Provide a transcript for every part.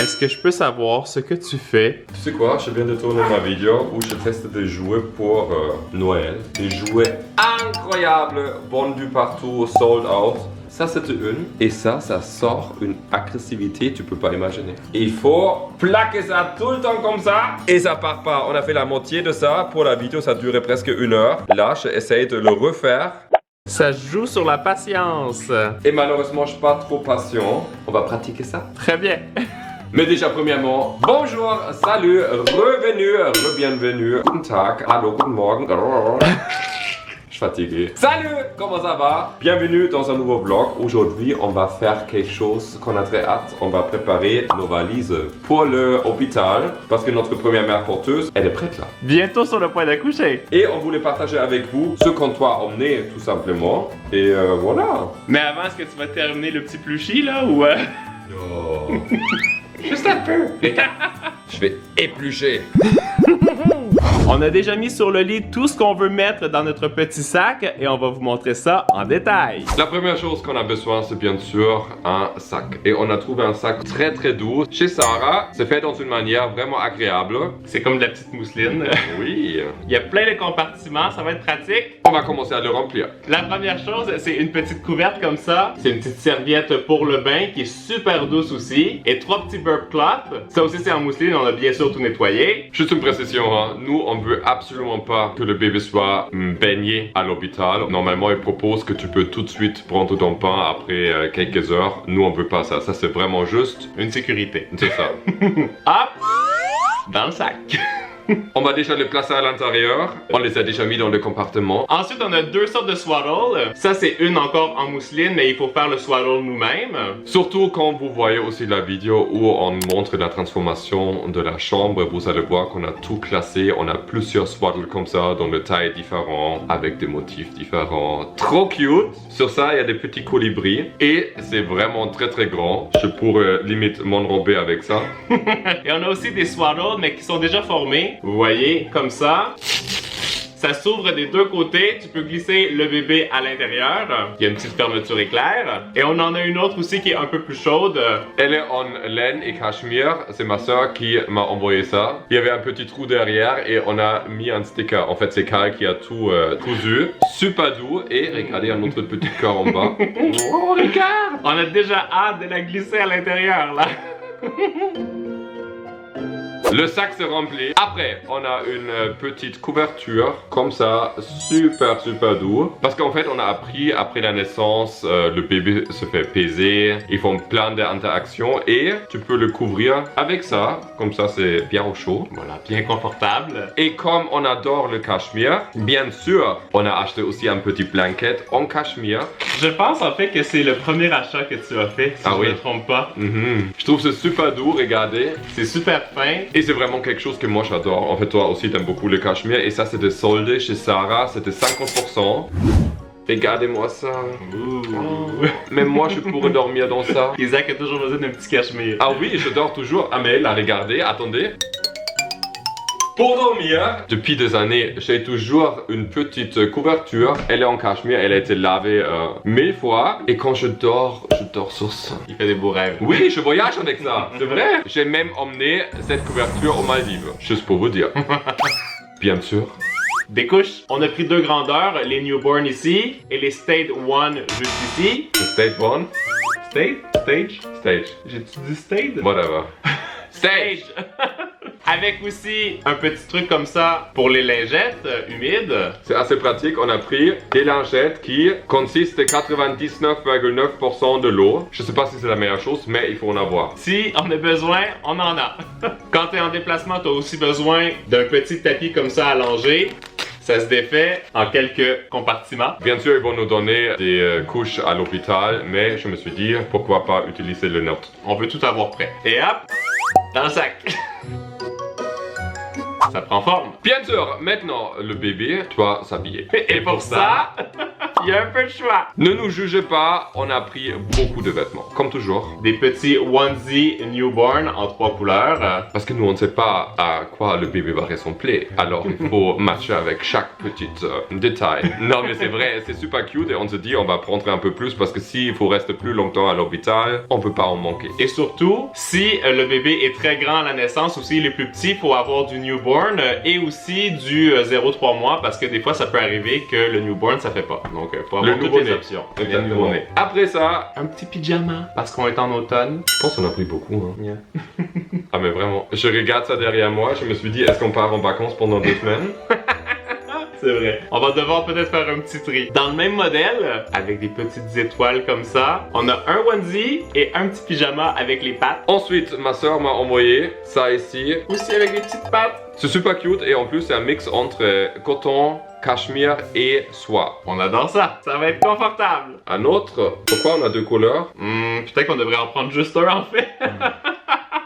Est-ce que je peux savoir ce que tu fais? Tu sais quoi, je viens de tourner ma vidéo où je teste des jouets pour Noël. Des jouets incroyables, vendus partout, sold out. Ça c'était une, et ça sort une agressivité tu peux pas imaginer. Il faut plaquer ça tout le temps comme ça, et ça part pas. On a fait la moitié de ça, pour la vidéo ça durait presque 1 heure. Là j'essaye de le refaire. Ça joue sur la patience. Et malheureusement je suis pas trop patient. On va pratiquer ça. Très bien. Mais déjà premièrement, bonjour, salut, re-bienvenue, guten Tag, hallo, guten Morgen. Je suis fatigué. Salut, comment ça va? Bienvenue dans un nouveau vlog. Aujourd'hui, on va faire quelque chose qu'on a très hâte. On va préparer nos valises pour l'hôpital parce que notre première mère porteuse, elle est prête là. Bientôt sur le point d'accoucher. Et on voulait partager avec vous ce qu'on doit emmener tout simplement. Et voilà. Mais avant, est-ce que tu vas terminer le petit plushie là ou Oh. Juste un peu. Je vais éplucher. On a déjà mis sur le lit tout ce qu'on veut mettre dans notre petit sac et on va vous montrer ça en détail. La première chose qu'on a besoin, c'est bien sûr un sac. Et on a trouvé un sac très très doux chez Sarah. C'est fait dans une manière vraiment agréable. C'est comme de la petite mousseline. Oui. Il y a plein de compartiments, ça va être pratique. On va commencer à le remplir. La première chose, c'est une petite couverte comme ça. C'est une petite serviette pour le bain qui est super douce aussi. Et 3 petits burp cloths. Ça aussi c'est en mousseline, on a bien sûr tout nettoyé. Juste une précision, hein. Nous on veut absolument pas que le bébé soit baigné à l'hôpital. Normalement ils proposent que tu peux tout de suite prendre ton pain après quelques heures. Nous on veut pas ça, ça c'est vraiment juste une sécurité. C'est ça. Hop! Dans le sac. On va déjà les placer à l'intérieur. On les a déjà mis dans le compartiment. Ensuite, on a 2 sortes de swaddle. Ça, c'est une encore en mousseline, mais il faut faire le swaddle nous-mêmes. Surtout quand vous voyez aussi la vidéo où on montre la transformation de la chambre, vous allez voir qu'on a tout classé. On a plusieurs swaddles comme ça, dans des tailles différentes, avec des motifs différents. Trop cute! Sur ça, il y a des petits colibris. Et c'est vraiment très très grand. Je pourrais limite m'enrober avec ça. Et on a aussi des swaddles, mais qui sont déjà formés. Vous voyez, comme ça. Ça s'ouvre des 2 côtés, tu peux glisser le bébé à l'intérieur. Il y a une petite fermeture éclair. Et on en a une autre aussi qui est un peu plus chaude. Elle est en laine et cachemire. C'est ma soeur qui m'a envoyé ça. Il y avait un petit trou derrière et on a mis un sticker. En fait, c'est Karl qui a tout cousu. Super doux. Et regardez un autre petit cœur en bas. Oh, regarde! On a déjà hâte de la glisser à l'intérieur, là. Le sac se remplit. Après, on a une petite couverture comme ça, super super doux. Parce qu'en fait, on a appris après la naissance, le bébé se fait peser. Ils font plein d'interactions et tu peux le couvrir avec ça. Comme ça, c'est bien au chaud. Voilà, bien confortable. Et comme on adore le cachemire, bien sûr, on a acheté aussi un petit blanket en cachemire. Je pense en fait que c'est le premier achat que tu as fait, si je ne me trompe pas. Je trouve c'est super doux, regardez. C'est super fin. Et c'est vraiment quelque chose que moi j'adore. En fait, toi aussi t'aimes beaucoup le cachemire. Et ça, c'était soldé chez Sarah, c'était 50%. Regardez-moi ça. Même moi, je pourrais dormir dans ça. Isaac a toujours besoin d'un petit cachemire. Ah oui, je dors toujours. Ah mais là, regardez, attendez. Pour dormir, depuis des années, j'ai toujours une petite couverture. Elle est en cachemire, elle a été lavée 1000 fois. Et quand je dors sur ça. Il fait des beaux rêves. Oui, je voyage avec ça, c'est vrai. J'ai même emmené cette couverture aux Maldives, juste pour vous dire. Bien sûr. Des couches. On a pris 2 grandeurs, les newborn ici et les stage 1 juste ici. Le stage 1. Stage. J'ai-tu dit stage? Whatever. Stage. Avec aussi un petit truc comme ça pour les lingettes humides. C'est assez pratique, on a pris des lingettes qui consistent de 99,9% de l'eau. Je sais pas si c'est la meilleure chose, mais il faut en avoir. Si on a besoin, on en a. Quand tu es en déplacement, tu as aussi besoin d'un petit tapis comme ça allongé. Ça se défait en quelques compartiments. Bien sûr, ils vont nous donner des couches à l'hôpital, mais je me suis dit, pourquoi pas utiliser le nôtre. On veut tout avoir prêt. Et hop, dans le sac. Ça prend forme. Bien sûr, maintenant, le bébé doit s'habiller. Et pour ça, Il y a un peu de choix. Ne nous jugez pas, on a pris beaucoup de vêtements, comme toujours. Des petits onesie newborn en 3 couleurs. Parce que nous, on ne sait pas à quoi le bébé va ressembler. Alors, il faut matcher avec chaque petit détail. Non, mais c'est vrai, c'est super cute et on se dit, on va prendre un peu plus parce que s'il faut rester plus longtemps à l'hôpital, on peut pas en manquer. Et surtout, si le bébé est très grand à la naissance ou s'il est plus petit, il faut avoir du newborn et aussi du 0-3 mois parce que des fois, ça peut arriver que le newborn, ça fait pas. Donc, il faut avoir toutes les options. Le nouveau-né. Après ça, un petit pyjama parce qu'on est en automne. je pense qu'on a pris beaucoup. Hein. Yeah. Ah, mais vraiment, je regarde ça derrière moi, je me suis dit, est-ce qu'on part en vacances pendant 2 semaines? C'est vrai. On va devoir peut-être faire un petit tri. Dans le même modèle, avec des petites étoiles comme ça, on a un onesie et un petit pyjama avec les pattes. Ensuite, ma soeur m'a envoyé ça ici. Aussi avec des petites pattes. C'est super cute et en plus, c'est un mix entre coton, cachemire et soie. On adore ça. Ça va être confortable. Un autre, pourquoi on a 2 couleurs? Peut-être qu'on devrait en prendre juste un en fait.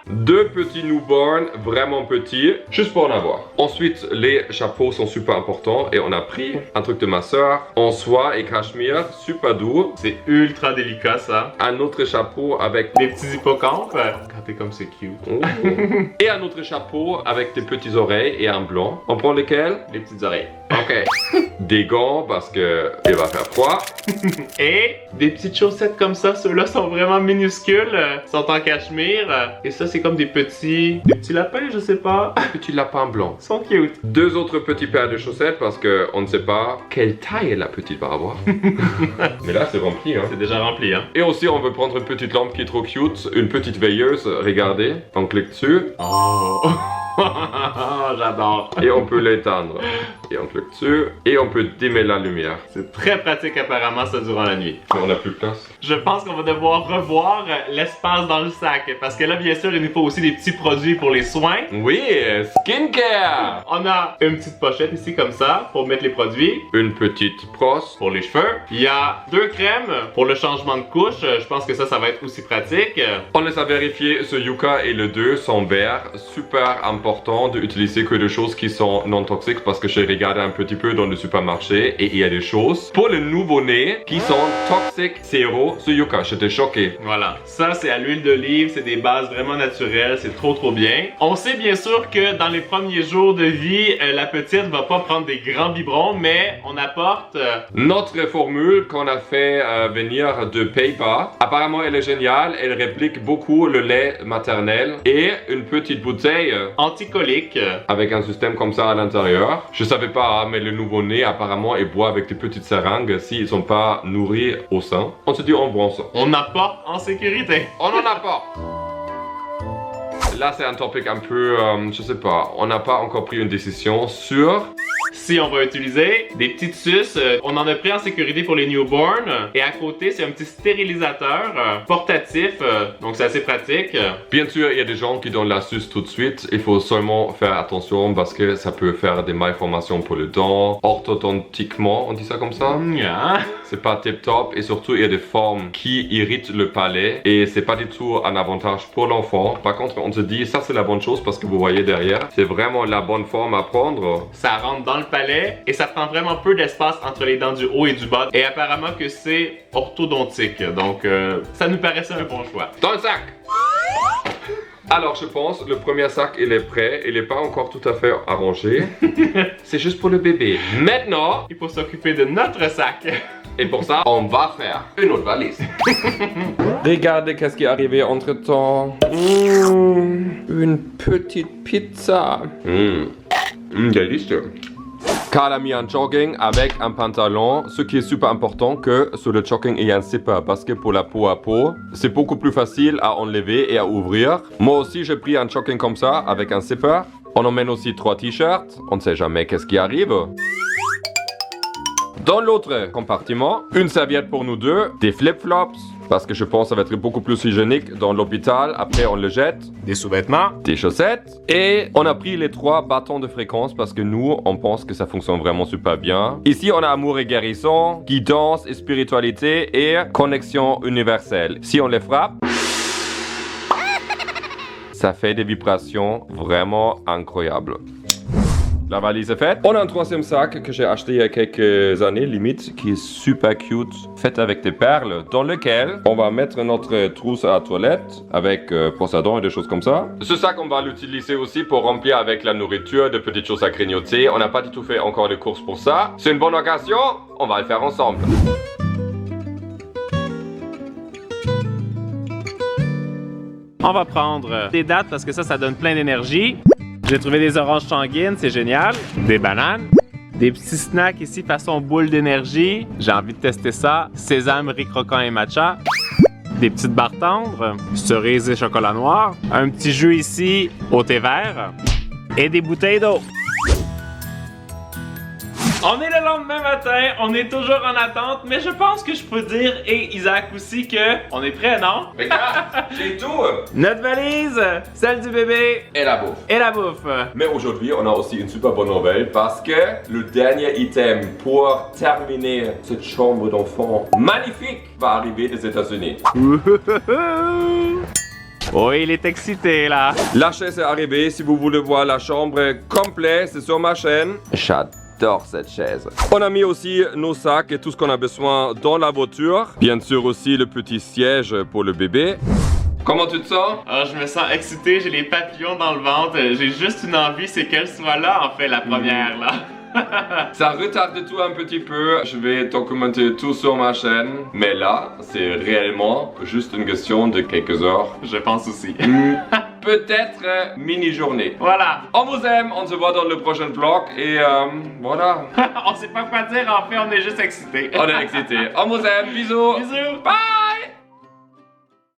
2 petits newborns, vraiment petits, juste pour en avoir. Ensuite, les chapeaux sont super importants et on a pris un truc de ma soeur en soie et cachemire, super doux. C'est ultra délicat ça. Un autre chapeau avec des petits hippocampes. Regardez comme c'est cute. Et un autre chapeau avec des petites oreilles et un blanc. On prend lesquels? Les petites oreilles. Ok. Des gants parce que il va faire froid. Et des petites chaussettes comme ça. Ceux-là sont vraiment minuscules. Sont en cachemire. Et ça, c'est comme des petits lapins, je sais pas. Petit lapin blanc. Ils sont cute. 2 autres petits paires de chaussettes parce que on ne sait pas quelle taille la petite va avoir. Mais là, c'est rempli, hein. C'est déjà rempli, hein. Et aussi, on veut prendre une petite lampe qui est trop cute. Une petite veilleuse, regardez. On clique dessus. Oh. J'adore. Et on peut l'éteindre. Et on clique dessus. Et on peut dimmer la lumière. C'est très pratique apparemment ça durant la nuit. Mais on n'a plus de place. Je pense qu'on va devoir revoir l'espace dans le sac. Parce que là, bien sûr, il nous faut aussi des petits produits pour les soins. Oui, skincare. On a une petite pochette ici comme ça pour mettre les produits. Une petite brosse pour les cheveux. Il y a 2 crèmes pour le changement de couche. Je pense que ça va être aussi pratique. On les a vérifiés, ce Yuka et le 2 sont verts. Super important d'utiliser que des choses qui sont non toxiques parce que j'ai regardé un petit peu dans le supermarché et il y a des choses pour le nouveau-né qui sont toxiques. Zéro, ce Yuka, j'étais choqué. Voilà, ça c'est à l'huile d'olive, c'est des bases vraiment naturelles, c'est trop bien. On sait bien sûr que dans les premiers jours de vie, la petite va pas prendre des grands biberons, mais on apporte notre formule qu'on a fait venir de Pays-Bas. Apparemment elle est géniale, elle réplique beaucoup le lait maternel et une petite bouteille anticolique avec un système comme ça à l'intérieur. Je savais pas, mais le nouveau-né apparemment il boit avec des petites seringues s'ils sont pas nourris au sein. On se dit on boit ça. On n'a pas en sécurité. On en a pas. Là c'est un topic un peu, je sais pas, on n'a pas encore pris une décision sur si on va utiliser des petites suces. On en a pris en sécurité pour les newborns. Et à côté, c'est un petit stérilisateur portatif. Donc c'est assez pratique. Bien sûr, il y a des gens qui donnent la suce tout de suite. Il faut seulement faire attention parce que ça peut faire des malformations pour le dent. Orthodontiquement, on dit ça comme ça? Yeah. C'est pas tip top. Et surtout, il y a des formes qui irritent le palais. Et c'est pas du tout un avantage pour l'enfant. Par contre, on se dit, ça c'est la bonne chose parce que vous voyez derrière, c'est vraiment la bonne forme à prendre. Ça rentre dans le palais et ça prend vraiment peu d'espace entre les dents du haut et du bas. Et apparemment que c'est orthodontique. Donc, ça nous paraissait un bon choix. Dans le sac! Alors, je pense, le premier sac, il est prêt. Il n'est pas encore tout à fait arrangé. C'est juste pour le bébé. Maintenant, il faut s'occuper de notre sac. Et pour ça, on va faire une autre valise. Regardez qu'est-ce qui est arrivé entre temps. Une petite pizza. Délicieux. Carl a mis un jogging avec un pantalon. Ce qui est super important que sur le jogging il y a un zipper parce que pour la peau à peau, c'est beaucoup plus facile à enlever et à ouvrir. Moi aussi j'ai pris un jogging comme ça avec un zipper. On emmène aussi 3 t-shirts. On ne sait jamais qu'est-ce qui arrive. Dans l'autre compartiment, une serviette pour nous deux, des flip-flops, parce que je pense que ça va être beaucoup plus hygiénique dans l'hôpital. Après, on le jette. Des sous-vêtements. Des chaussettes. Et on a pris les 3 bâtons de fréquence parce que nous, on pense que ça fonctionne vraiment super bien. Ici, on a amour et guérison, guidance et spiritualité et connexion universelle. Si on les frappe, ça fait des vibrations vraiment incroyables. la valise est faite. On a un troisième sac que j'ai acheté il y a quelques années, limite, qui est super cute, fait avec des perles, dans lequel on va mettre notre trousse à toilette avec brosse à dents et des choses comme ça. Ce sac, on va l'utiliser aussi pour remplir avec la nourriture, de petites choses à grignoter. On n'a pas du tout fait encore de courses pour ça. C'est une bonne occasion, on va le faire ensemble. On va prendre des dattes parce que ça donne plein d'énergie. J'ai trouvé des oranges sanguines, c'est génial. Des bananes. Des petits snacks ici façon boule d'énergie. J'ai envie de tester ça. Sésame, riz croquant et matcha. Des petites barres tendres. Cerises et chocolat noir. Un petit jus ici au thé vert. Et des bouteilles d'eau. On est le lendemain matin, on est toujours en attente, mais je pense que je peux dire, et Isaac aussi, que on est prêt, non? Regarde, j'ai tout. Notre valise, celle du bébé Et la bouffe. et la bouffe. Mais aujourd'hui, on a aussi une super bonne nouvelle parce que le dernier item pour terminer cette chambre d'enfant magnifique va arriver des États-Unis. Oh, il est excité là. La chaise est arrivée. Si vous voulez voir la chambre complète, c'est sur ma chaîne. J'adore cette chaise. On a mis aussi nos sacs et tout ce qu'on a besoin dans la voiture. Bien sûr aussi le petit siège pour le bébé. Comment tu te sens? Ah, je me sens excité, j'ai les papillons dans le ventre. J'ai juste une envie, c'est qu'elle soit là en fait, la première là. Ça retarde tout un petit peu, je vais documenter tout sur ma chaîne, mais là, c'est réellement juste une question de quelques heures. Je pense aussi. Peut-être mini-journée. Voilà. On vous aime, on se voit dans le prochain vlog et voilà. On sait pas quoi dire, en fait, on est juste excités. On est excités. On vous aime, bisous. Bisous. Bye.